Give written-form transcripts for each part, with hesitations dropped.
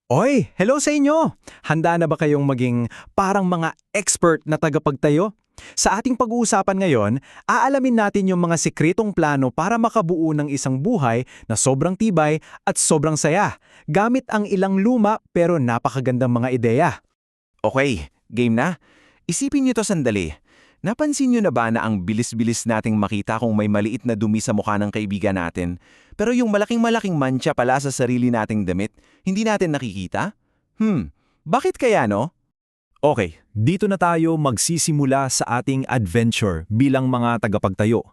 Oy, hello sa inyo! Handa na ba kayong maging parang mga expert na tagapagtayo? Sa ating pag-uusapan ngayon, aalamin natin yung mga sikretong plano para makabuo ng isang buhay na sobrang tibay at sobrang saya, gamit ang ilang luma pero napakagandang mga ideya. Okay, game na. Isipin niyo to sandali. Napansin niyo na ba na ang bilis-bilis nating makita kung may maliit na dumi sa mukha ng kaibigan natin, pero yung malaking-malaking mantsa pala sa sarili nating damit, hindi natin nakikita? Bakit kaya no? Okay, dito na tayo magsisimula sa ating adventure bilang mga tagapagtayo.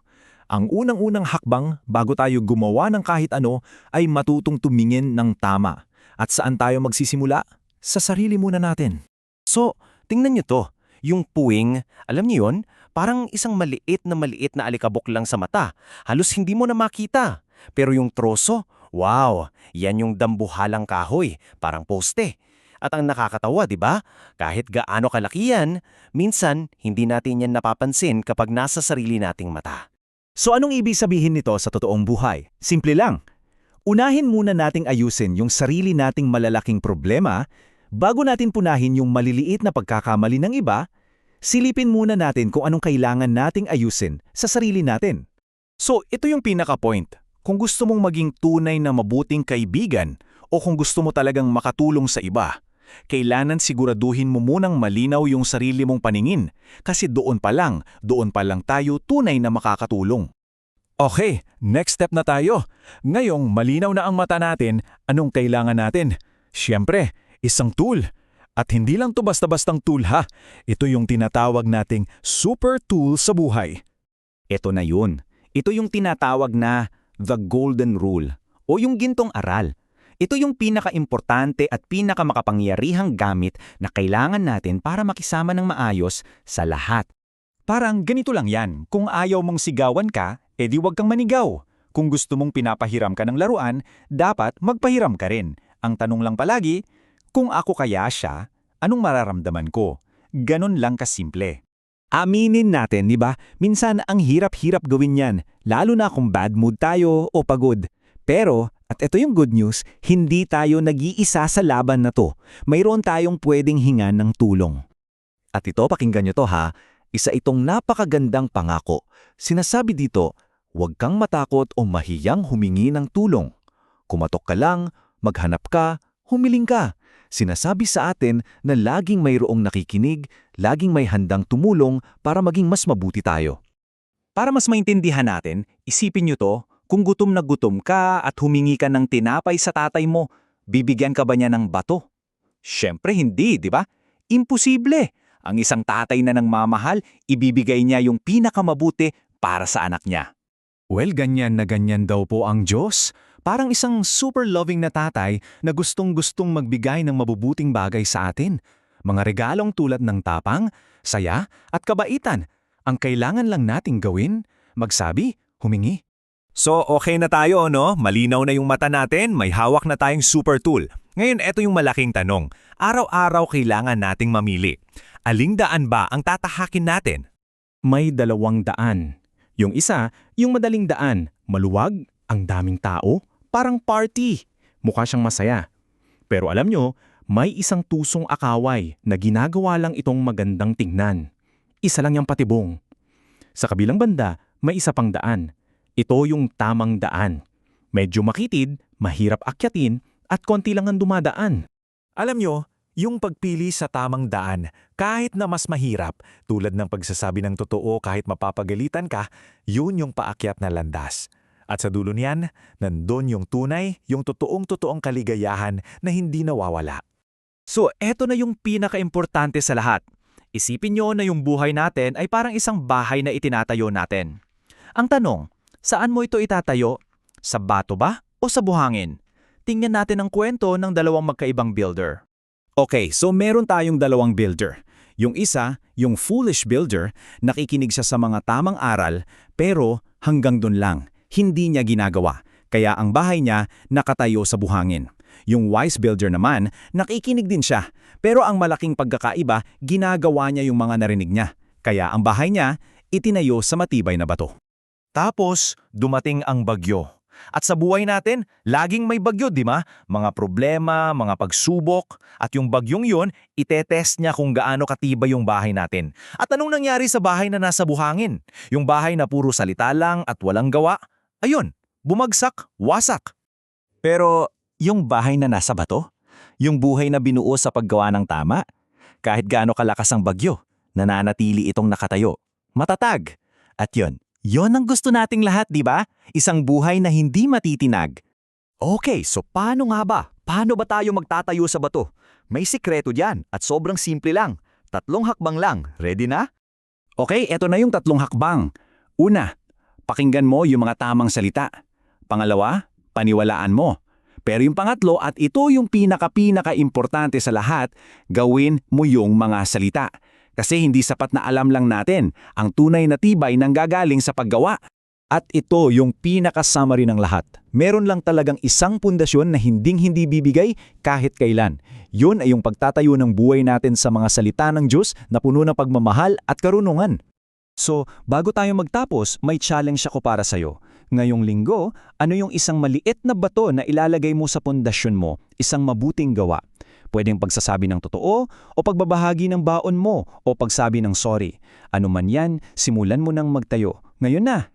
Ang unang-unang hakbang bago tayo gumawa ng kahit ano ay matutong tumingin ng tama. At saan tayo magsisimula? Sa sarili muna natin. So, tingnan niyo to. Yung puwing, alam niyo yun? Parang isang maliit na alikabok lang sa mata. Halos hindi mo na makita. Pero yung troso, wow, yan yung dambuhalang kahoy, parang poste. At ang nakakatawa, di ba? Kahit gaano kalaki yan, minsan hindi natin yan napapansin kapag nasa sarili nating mata. So anong ibig sabihin nito sa totoong buhay? Simple lang. Unahin muna nating ayusin yung sarili nating malalaking problema bago natin punahin yung maliliit na pagkakamali ng iba. Silipin muna natin kung anong kailangan nating ayusin sa sarili natin. So ito yung pinaka-point. Kung gusto mong maging tunay na mabuting kaibigan o kung gusto mo talagang makatulong sa iba, kailangan siguraduhin mo munang malinaw yung sarili mong paningin kasi doon pa lang tayo tunay na makakatulong. Okay, next step na tayo. Ngayong malinaw na ang mata natin, anong kailangan natin? Siyempre, isang tool. At hindi lang to basta-bastang tool ha. Ito yung tinatawag nating super tool sa buhay. Ito na yun. Ito yung tinatawag na the golden rule o yung gintong aral. Ito yung pinaka-importante at pinaka-makapangyarihang gamit na kailangan natin para makisama ng maayos sa lahat. Parang ganito lang yan. Kung ayaw mong sigawan ka, edi wag kang manigaw. Kung gusto mong pinapahiram ka ng laruan, dapat magpahiram ka rin. Ang tanong lang palagi, kung ako kaya siya, anong mararamdaman ko? Ganon lang kasimple. Aminin natin, di ba? Minsan ang hirap-hirap gawin yan, lalo na kung bad mood tayo o pagod. Pero, at ito yung good news, hindi tayo nag-iisa sa laban na to. Mayroon tayong pwedeng hingan ng tulong. At ito, pakinggan nyo to ha, isa itong napakagandang pangako. Sinasabi dito, huwag kang matakot o mahiyang humingi ng tulong. Kumatok ka lang, maghanap ka, humiling ka. Sinasabi sa atin na laging mayroong nakikinig, laging may handang tumulong para maging mas mabuti tayo. Para mas maintindihan natin, isipin niyo to, kung gutom na gutom ka at humingi ka ng tinapay sa tatay mo, bibigyan ka ba niya ng bato? Siyempre hindi, di ba? Imposible. Ang isang tatay na nangmamahal, ibibigay niya yung pinakamabuti para sa anak niya. Well, ganyan na ganyan daw po ang Diyos. Parang isang super loving na tatay na gustong-gustong magbigay ng mabubuting bagay sa atin. Mga regalong tulad ng tapang, saya at kabaitan. Ang kailangan lang nating gawin, magsabi, humingi. So okay na tayo, no? Malinaw na yung mata natin, may hawak na tayong super tool. Ngayon, eto yung malaking tanong. Araw-araw kailangan nating mamili. Aling daan ba ang tatahakin natin? May 2 daan. Yung isa, yung madaling daan, maluwag, ang daming tao, parang party. Mukha siyang masaya. Pero alam nyo, may isang tusong akaway na ginagawa lang itong magandang tingnan. Isa lang yung patibong. Sa kabilang banda, may isa pang daan. Ito yung tamang daan. Medyo makitid, mahirap akyatin, at konti lang ang dumadaan. Alam nyo, yung pagpili sa tamang daan, kahit na mas mahirap, tulad ng pagsasabi ng totoo kahit mapapagalitan ka, yun yung paakyat na landas. At sa dulo niyan, nandun yung tunay, yung totoong-totoong kaligayahan na hindi nawawala. So eto na yung pinaka-importante sa lahat. Isipin nyo na yung buhay natin ay parang isang bahay na itinatayo natin. Ang tanong, saan mo ito itatayo? Sa bato ba o sa buhangin? Tingnan natin ang kwento ng 2 magkaibang builder. Okay, so meron tayong 2 builder. Yung isa, yung foolish builder, nakikinig siya sa mga tamang aral, pero hanggang dun lang. Hindi niya ginagawa, kaya ang bahay niya nakatayo sa buhangin. Yung wise builder naman, nakikinig din siya, pero ang malaking pagkakaiba, ginagawa niya yung mga narinig niya. Kaya ang bahay niya, itinayo sa matibay na bato. Tapos, dumating ang bagyo. At sa buhay natin, laging may bagyo, di ba? Mga problema, mga pagsubok, at yung bagyong yun, itetest niya kung gaano katibay yung bahay natin. At anong nangyari sa bahay na nasa buhangin? Yung bahay na puro salita lang at walang gawa? Ayun, bumagsak, wasak. Pero yung bahay na nasa bato? Yung buhay na binuo sa paggawa ng tama? Kahit gaano kalakas ang bagyo, nananatili itong nakatayo. Matatag. At yon ang gusto nating lahat, di ba? Isang buhay na hindi matitinag. Okay, so paano nga ba? Paano ba tayo magtatayo sa bato? May sikreto diyan at sobrang simple lang. 3 hakbang lang. Ready na? Okay, eto na yung 3 hakbang. Una, pakinggan mo yung mga tamang salita. Pangalawa, paniwalaan mo. Pero yung pangatlo at ito yung pinaka-importante sa lahat, gawin mo yung mga salita. Kasi hindi sapat na alam lang natin ang tunay na tibay nang gagaling sa paggawa. At ito yung pinaka-summary ng lahat. Meron lang talagang isang pundasyon na hinding-hindi bibigay kahit kailan. Yun ay yung pagtatayo ng buhay natin sa mga salita ng Diyos na puno ng pagmamahal at karunungan. So, bago tayo magtapos, may challenge ako para sa'yo. Ngayong linggo, ano yung isang maliit na bato na ilalagay mo sa pundasyon mo, isang mabuting gawa? Pwedeng pagsasabi ng totoo, o pagbabahagi ng baon mo, o pagsabi ng sorry. Ano man yan, simulan mo nang magtayo. Ngayon na!